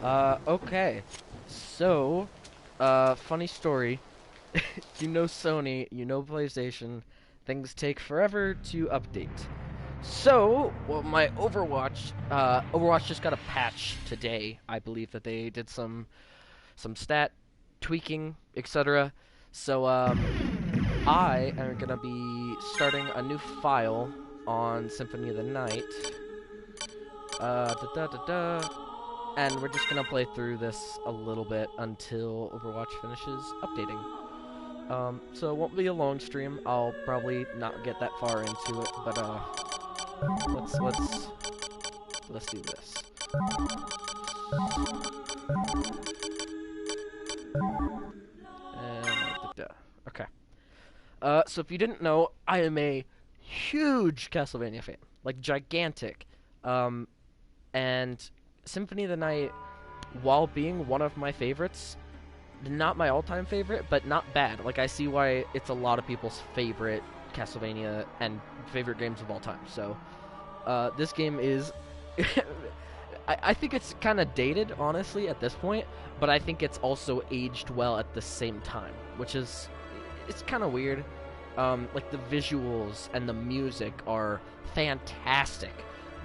Okay. So, funny story. You know Sony, you know PlayStation, things take forever to update. So, well, my Overwatch just got a patch today. I believe that they did some stat tweaking, etc. So, I am gonna be starting a new file on Symphony of the Night. Da da da da. And we're just gonna play through this a little bit until Overwatch finishes updating. So it won't be a long stream. I'll probably not get that far into it, but let's do this. And okay. So if you didn't know, I am a huge Castlevania fan, like gigantic. And Symphony of the Night, while being one of my favorites, not my all-time favorite, but not bad. Like, I see why it's a lot of people's favorite Castlevania and favorite games of all time. So, this game is... I think it's kind of dated, honestly, at this point, but I think it's also aged well at the same time, which is... It's kind of weird. Like, the visuals and the music are fantastic,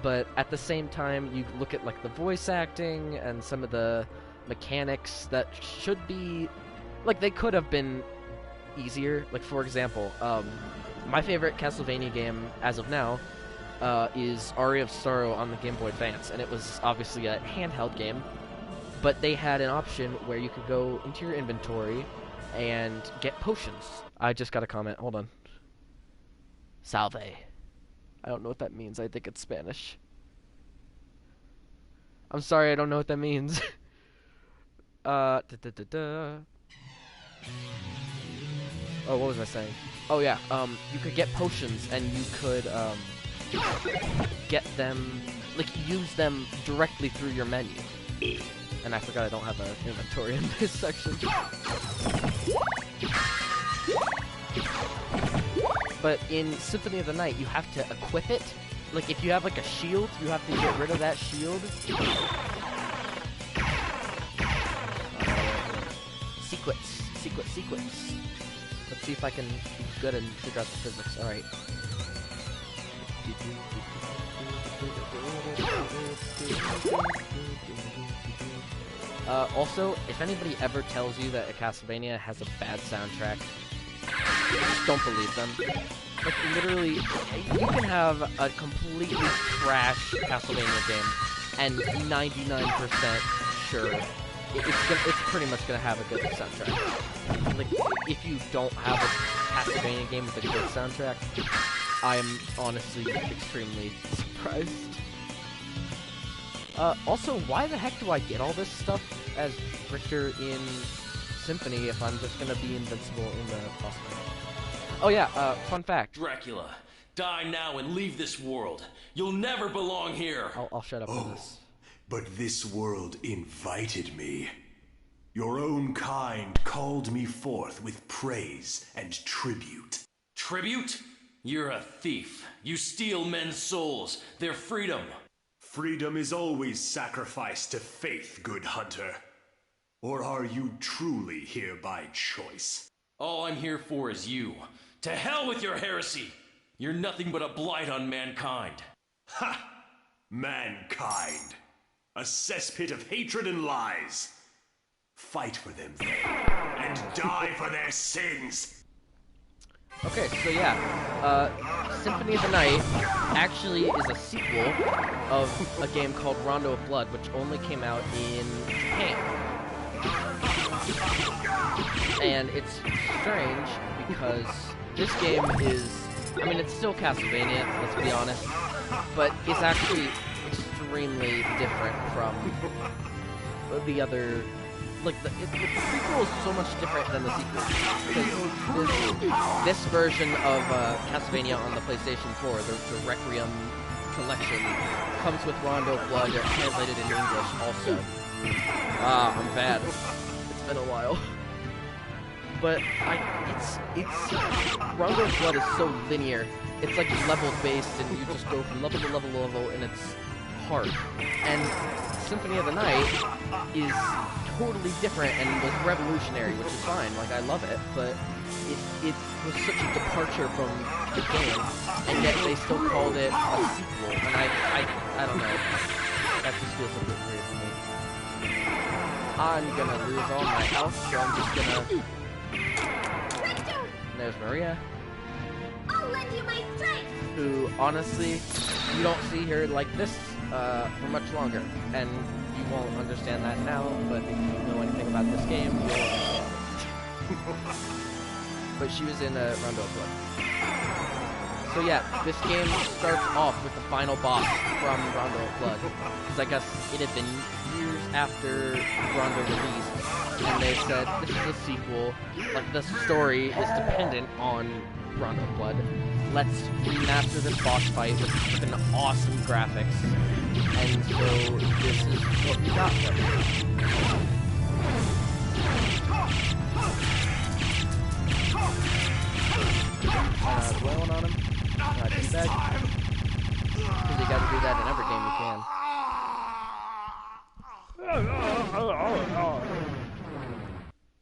but at the same time, you look at, like, the voice acting and some of the mechanics that should be, like, they could have been easier. Like, for example, my favorite Castlevania game as of now is Aria of Sorrow on the Game Boy Advance, and it was obviously a handheld game, but they had an option where you could go into your inventory and get potions. I just got a comment, hold on. Salve. I don't know what that means. I think it's Spanish. I'm sorry, I don't know what that means. Oh, what was I saying? Oh yeah, you could get potions and you could get them, like, use them directly through your menu. And I forgot I don't have an inventory in this section. But in Symphony of the Night, you have to equip it. Like, if you have, like, a shield, you have to get rid of that shield. Sequence. Let's see if I can be good and figure out the physics. Alright. Also, if anybody ever tells you that a Castlevania has a bad soundtrack, just don't believe them. Like, literally, you can have a completely trash Castlevania game, and 99% sure it's pretty much gonna have a good soundtrack. Like, if you don't have a Castlevania game with a good soundtrack, I am honestly extremely surprised. Also, why the heck do I get all this stuff as Richter in Symphony if I'm just gonna be invincible in the boss fight? Oh yeah, fun fact. Dracula, die now and leave this world. You'll never belong here. I'll shut up for this. But this world invited me. Your own kind called me forth with praise and tribute. Tribute? You're a thief. You steal men's souls, their freedom. Freedom is always sacrificed to faith, good hunter. Or are you truly here by choice? All I'm here for is you. To hell with your heresy! You're nothing but a blight on mankind. Ha! Mankind. A cesspit of hatred and lies. Fight for them, then, and die for their sins! Okay, so yeah, Symphony of the Night actually is a sequel of a game called Rondo of Blood, which only came out in Japan. And it's strange because this game is, I mean, it's still Castlevania, let's be honest, but it's actually extremely different from the other. Like, the prequel is so much different than the sequel. Because this version of Castlevania on the PlayStation 4, the Requiem collection, comes with Rondo of Blood translated into English also. Ah, I'm bad. It's been a while. But Rondo of Blood is so linear. It's like level based, and you just go from level to level to level, and it's hard. And Symphony of the Night is totally different and was revolutionary, which is fine. Like, I love it, but it was such a departure from the game, and yet they still called it a sequel. And I don't know. That just feels a bit weird to me. I'm gonna lose all my health, so I'm just gonna. There's Maria. I'll lend you my strength. Who, honestly, you don't see her like this for much longer, and you won't understand that now, but if you know anything about this game, you'll understand it. But she was in Rondo of Blood. So yeah, this game starts off with the final boss from Rondo of Blood, because I guess it had been years after Rondo released, and they said, this is a sequel, like the story is dependent on Rondo of Blood. Let's remaster this boss fight with freaking awesome graphics. And so this is what we got for it. Dwelling on him. Not too bad. Because you gotta do that in every game you can.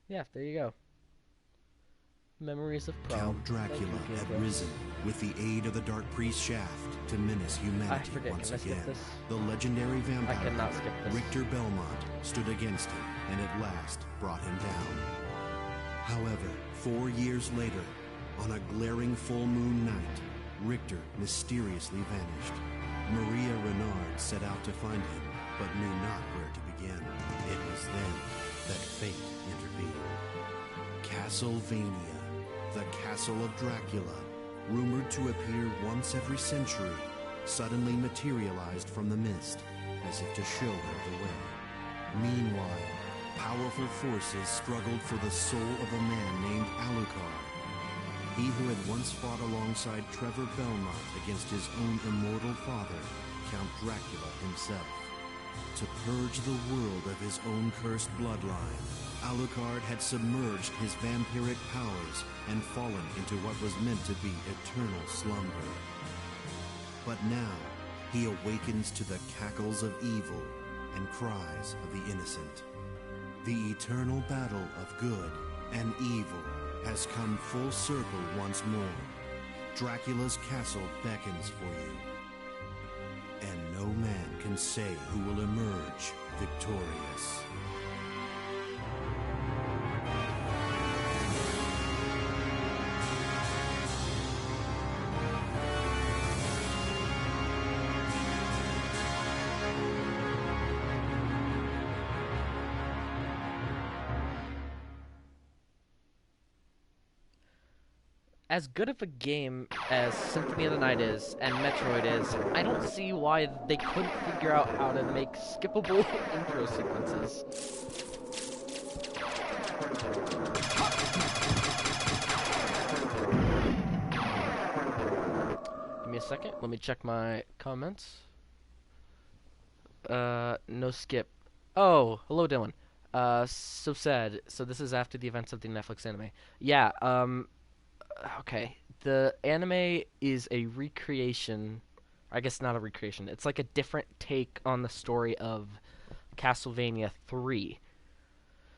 Yeah, there you go. Memories of prom. Count Dracula had risen with the aid of the Dark Priest Shaft to menace humanity once again. The legendary vampire Richter Belmont stood against him and at last brought him down. However, 4 years later, on a glaring full moon night, Richter mysteriously vanished. Maria Renard set out to find him, but knew not where to begin. It was then that fate intervened. Castlevania, the Castle of Dracula, rumored to appear once every century, suddenly materialized from the mist, as if to show her the way. Meanwhile, powerful forces struggled for the soul of a man named Alucard. He who had once fought alongside Trevor Belmont against his own immortal father, Count Dracula himself. To purge the world of his own cursed bloodline, Alucard had submerged his vampiric powers and fallen into what was meant to be eternal slumber. But now, he awakens to the cackles of evil and cries of the innocent. The eternal battle of good and evil has come full circle once more. Dracula's castle beckons for you. And no man can say who will emerge victorious. As good of a game as Symphony of the Night is, and Metroid is, I don't see why they couldn't figure out how to make skippable intro sequences. Give me a second, let me check my comments. No skip. Oh, hello Dylan. So sad. So this is after the events of the Netflix anime. Yeah, okay, the anime is a recreation, I guess not a recreation, it's like a different take on the story of Castlevania 3.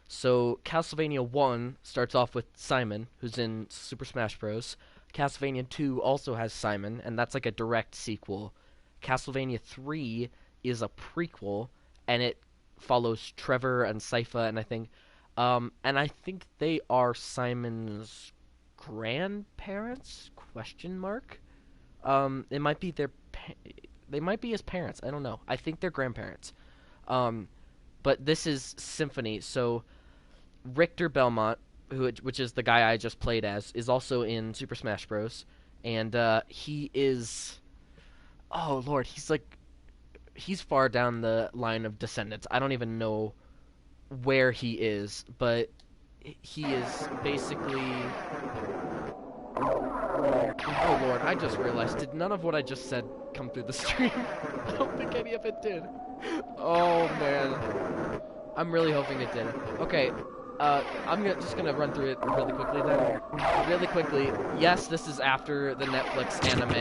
So, Castlevania 1 starts off with Simon, who's in Super Smash Bros. Castlevania 2 also has Simon, and that's like a direct sequel. Castlevania 3 is a prequel, and it follows Trevor and Sypha, and I think they are Simon's grandparents? Question mark. It might be they might be his parents. I don't know. I think they're grandparents. But this is Symphony. So Richter Belmont, which is the guy I just played as, is also in Super Smash Bros. And he is, oh lord, he's far down the line of descendants. I don't even know where he is, but he is basically... Oh lord, I just realized, did none of what I just said come through the stream? I don't think any of it did. Oh man. I'm really hoping it didn't. Okay, I'm just gonna run through it really quickly then. Really quickly, yes, this is after the Netflix anime,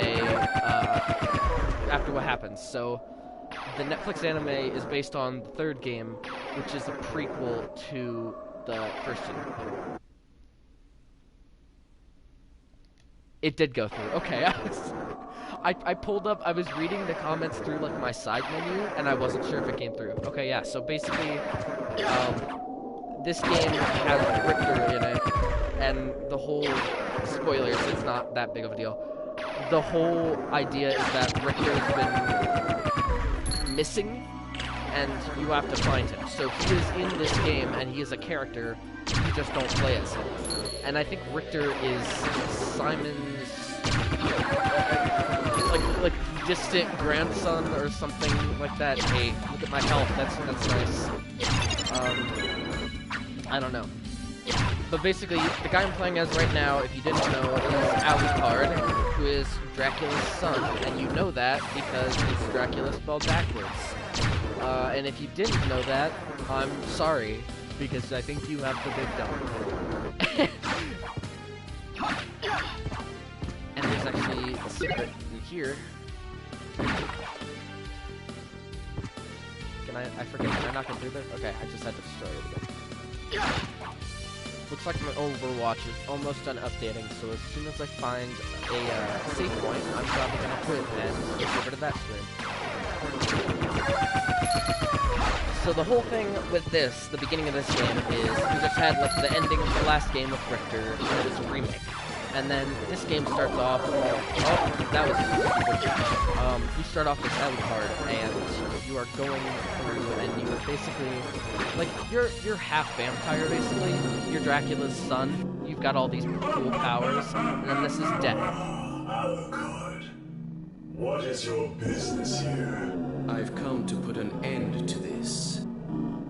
after what happens. So, the Netflix anime is based on the third game, which is a prequel to the first game. It did go through. Okay, I pulled up, I was reading the comments through, like, my side menu, and I wasn't sure if it came through. Okay, yeah, so basically, this game has Richter in it, and the whole, spoilers, it's not that big of a deal. The whole idea is that Richter has been missing, and you have to find him. So he is in this game, and he is a character, you just don't play as him. And I think Richter is Simon's like distant grandson or something like that. Hey, look at my health. That's nice. I don't know. But basically, the guy I'm playing as right now, if you didn't know, is Alucard, who is Dracula's son, and you know that because it's Dracula spelled backwards. And if you didn't know that, I'm sorry, because I think you have the big dog. And there's actually a secret in here. I forget, can I not get through this? Okay, I just had to destroy it again. Looks like my Overwatch is almost done updating, so as soon as I find a save point, I'm probably gonna quit and get rid of that screen. So the whole thing with this, the beginning of this game, is we just had like the ending of the last game with Richter, and it was a remake. And then this game starts off, that was you start off with Alucard, and you are going through, and you are basically, like, you're half vampire, basically. You're Dracula's son, you've got all these cool powers, and then this is death. Alucard, what is your business here? I've come to put an end to this.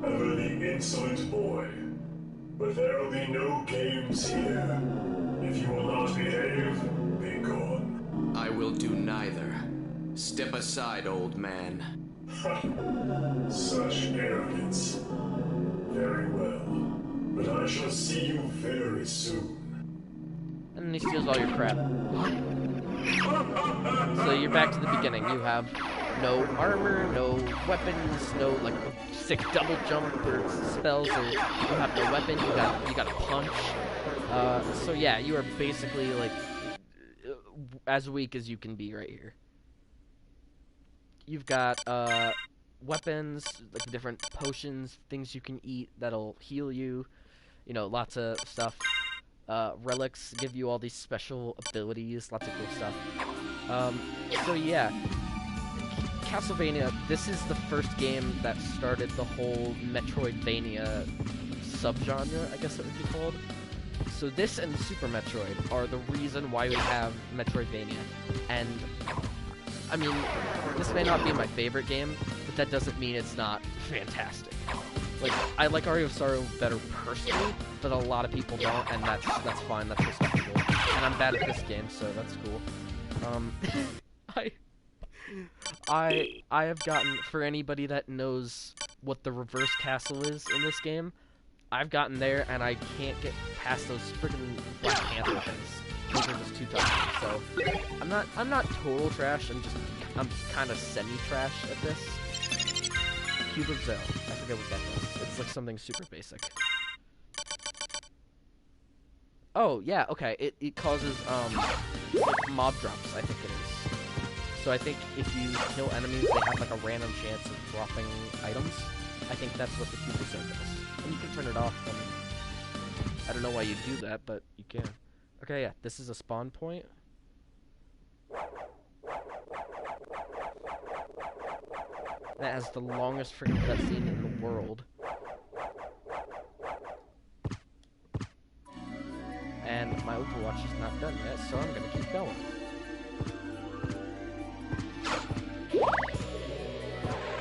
Ever the insolent boy. But there will be no games here. If you will not behave, be gone. I will do neither. Step aside, old man. Such arrogance. Very well. But I shall see you very soon. And then he steals all your crap. So you're back to the beginning. You have no armor, no weapons, no, like, sick double jump or spells, or you have no weapon, you got a punch. So yeah, you are basically, like, as weak as you can be right here. You've got, weapons, like different potions, things you can eat that'll heal you, you know, lots of stuff. Relics give you all these special abilities, lots of cool stuff. So yeah, Castlevania, this is the first game that started the whole Metroidvania subgenre, I guess it would be called. So this and Super Metroid are the reason why we have Metroidvania. And, I mean, this may not be my favorite game, but that doesn't mean it's not fantastic. Like, I like Aria of Sorrow better personally, but a lot of people don't, and that's fine, that's respectable. And I'm bad at this game, so that's cool. I have gotten, for anybody that knows what the reverse castle is in this game, I've gotten there, and I can't get past those freaking Black Panther things. Those are just too tough. So I'm not total trash. I'm kind of semi-trash at this. Cube of Zell. I forget what that does. It's like something super basic. Oh yeah, okay. It causes like mob drops. I think it is. So I think if you kill enemies, they have like a random chance of dropping items. I think that's what the Cube of Zell does. And you can turn it off. I don't know why you do that, but you can. Okay, yeah, this is a spawn point. That has the longest freaking cutscene in the world. And my Overwatch is not done yet, so I'm gonna keep going.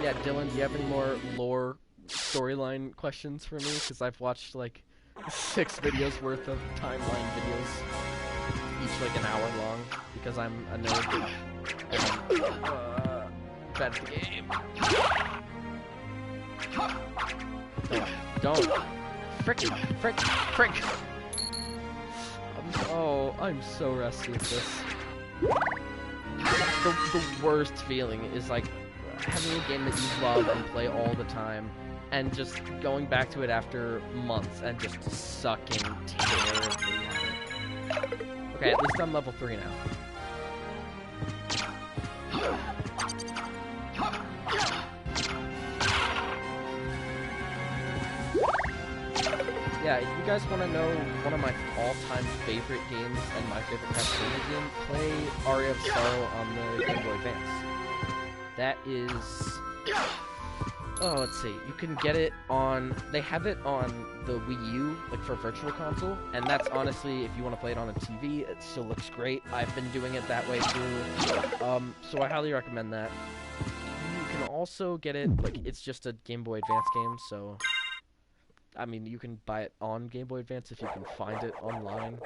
Yeah, Dylan, do you have any more lore storyline questions for me? Because I've watched like 6 videos worth of timeline videos, each like an hour long, because I'm a nerd and bad at the game. Don't. Frick. I'm so rusty at this. The worst feeling is like, having a game that you love and play all the time, and just going back to it after months and just sucking terribly at it. Okay, at least I'm level 3 now. Yeah, if you guys want to know one of my all-time favorite games and my favorite Castlevania game, play Aria of Sorrow on the Game Boy Advance. That is... Oh, let's see. You can get it on... They have it on the Wii U, like for Virtual Console, and that's honestly, if you want to play it on a TV, it still looks great. I've been doing it that way too. So I highly recommend that. You can also get it, like, it's just a Game Boy Advance game, so... I mean, you can buy it on Game Boy Advance if you can find it online.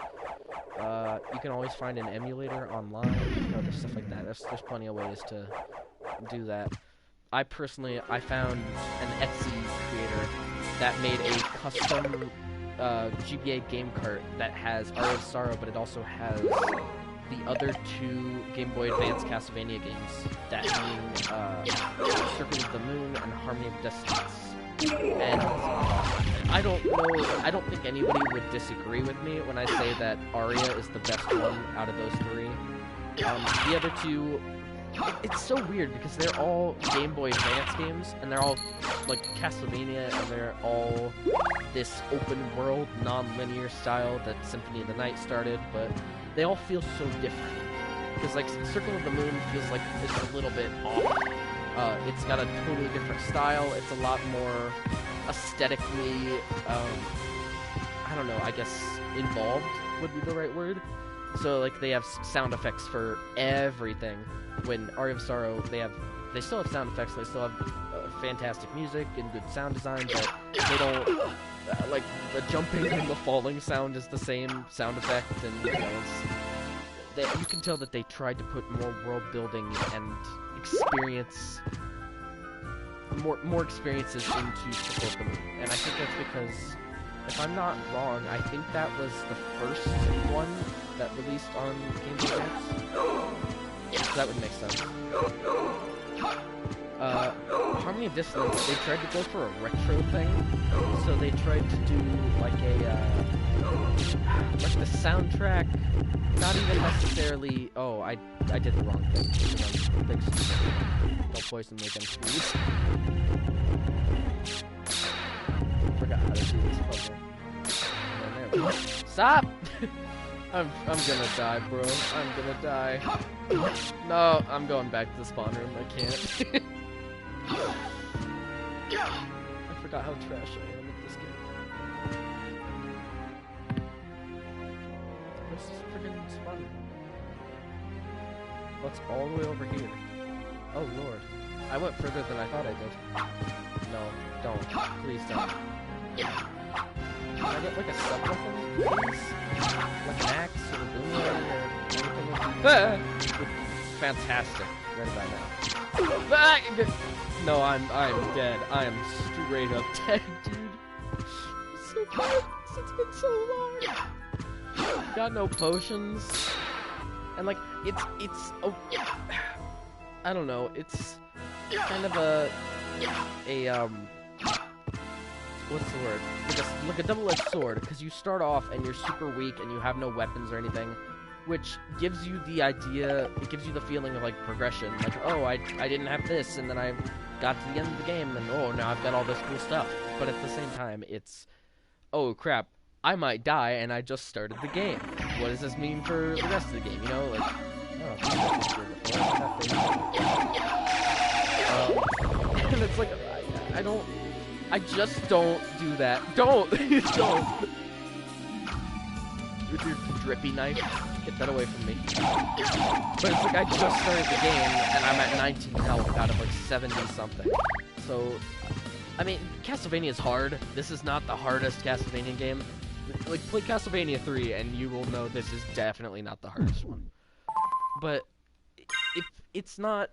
You can always find an emulator online, you know, there's stuff like that. There's plenty of ways to do that. I found an Etsy creator that made a custom GBA game cart that has Aria of Sorrow, but it also has the other 2 Game Boy Advance Castlevania games, that being Circle of the Moon and Harmony of Destinies. And I don't think anybody would disagree with me when I say that Aria is the best one out of those 3. The other 2, it's so weird because they're all Game Boy Advance games, and they're all like Castlevania, and they're all this open world, non-linear style that Symphony of the Night started, but they all feel so different. Because like Circle of the Moon feels like it's a little bit off. It's got a totally different style. It's a lot more aesthetically, I don't know, I guess involved would be the right word. So like they have sound effects for everything. When Aria of Sorrow, they still have sound effects. They still have fantastic music and good sound design, but they don't like the jumping and the falling sound is the same sound effect, and you know, you can tell that they tried to put more world building and more experiences into Circle of the Moon. And I think that's because, if I'm not wrong, I think that was the first one that released on Game Boy Advance. So that would make sense. Harmony of Dissonance, they tried to go for a retro thing, so they tried to do like like the soundtrack, not even necessarily. Oh, I did the wrong thing. Don't poison me again, please. Forgot how to do this puzzle. Oh, there we go. Stop! I'm gonna die, bro. I'm gonna die. No, I'm going back to the spawn room. I can't. I forgot how trash I am at this game. Where's this friggin' spawn room? What's all the way over here? Oh lord. I went further than I thought I did. No, don't. Please don't. Can I get like a sub weapon, please? Like an axe or a boomerang or anything would be fantastic right about now. No, I'm dead. I am straight up dead, dude. So bad. It's been so long. Got no potions. And like it's I don't know, it's kind of a what's the word? Like a double-edged sword, because you start off and you're super weak and you have no weapons or anything, which gives you the idea, it gives you the feeling of like progression, like, oh, I didn't have this, and then I got to the end of the game, and oh, now I've got all this cool stuff. But at the same time, it's, oh crap, I might die and I just started the game. What does this mean for the rest of the game, you know? Like, and it's like, I just don't do that. Don't! Don't! With your drippy knife, get that away from me. But it's like, I just started the game, and I'm at 19 health out of like 70-something. So, I mean, Castlevania is hard. This is not the hardest Castlevania game. Like, play Castlevania 3, and you will know this is definitely not the hardest one. But, it's not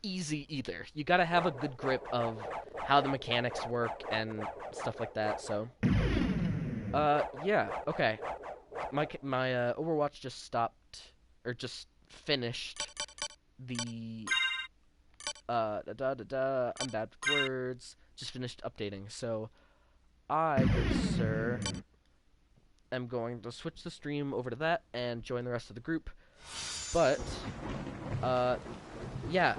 easy either. You gotta have a good grip of how the mechanics work and stuff like that, so. Yeah, okay. My Overwatch just stopped, or just finished the, I'm bad with words. Just finished updating. So, I, good sir, am going to switch the stream over to that and join the rest of the group. But, yeah,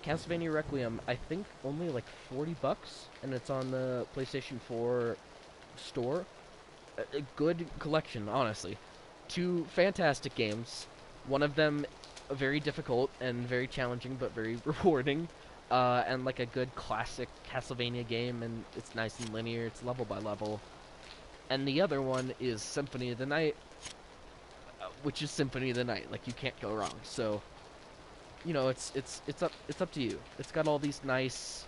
Castlevania Requiem, I think only like $40, and it's on the PlayStation 4 store. A good collection, honestly. 2 fantastic games. One of them very difficult and very challenging, but very rewarding. And like a good classic Castlevania game, and it's nice and linear. It's level by level. And the other one is Symphony of the Night, which is Symphony of the Night. Like, you can't go wrong. So, you know, it's up to you. It's got all these nice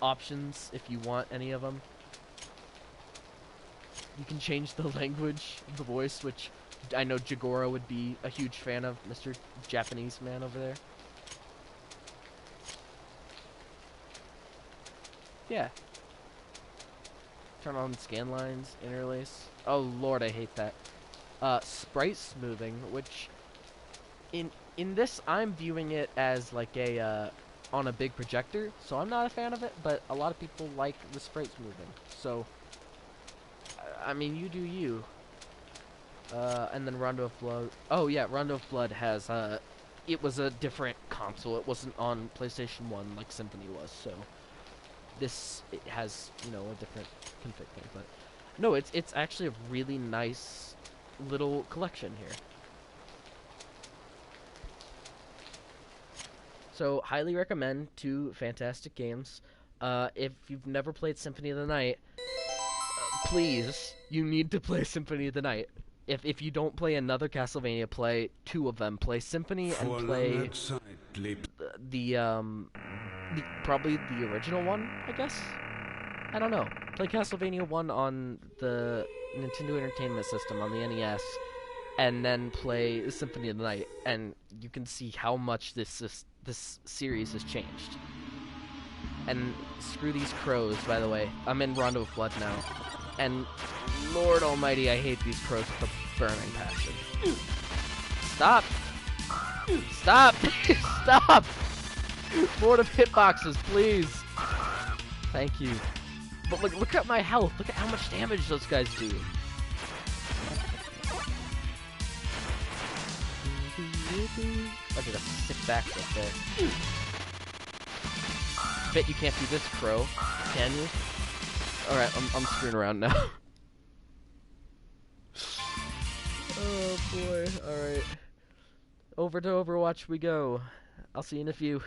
options if you want any of them. You can change the language of the voice, which I know Jagora would be a huge fan of, Mr. Japanese man over there. Yeah. Turn on scan lines, interlace. Oh lord, I hate that. Sprite smoothing, which in this I'm viewing it as like a on a big projector, so I'm not a fan of it, but a lot of people like the sprite smoothing. So I mean, you do you. And then Rondo of Blood. Oh yeah, Rondo of Blood has it was a different console. It wasn't on PlayStation 1 like Symphony was, so it has, you know, a different config thing, but no, it's actually a really nice little collection here. So, highly recommend 2 fantastic games. If you've never played Symphony of the Night, please, you need to play Symphony of the Night. If you don't play another Castlevania, play 2 of them. Play Symphony and play probably the original one, I guess? I don't know. Play Castlevania 1 on the Nintendo Entertainment System on the NES, and then play Symphony of the Night, and you can see how much this series has changed. And screw these crows, by the way. I'm in Rondo of Blood now. And Lord almighty, I hate these crows with a burning passion. Stop! Stop! Stop! More of hitboxes, please! Thank you. But look at my health. Look at how much damage those guys do. I did a sick backflip there. Bet you can't do this, crow. Can you? Alright, I'm screwing around now. Oh boy, alright. Over to Overwatch we go. I'll see you in a few.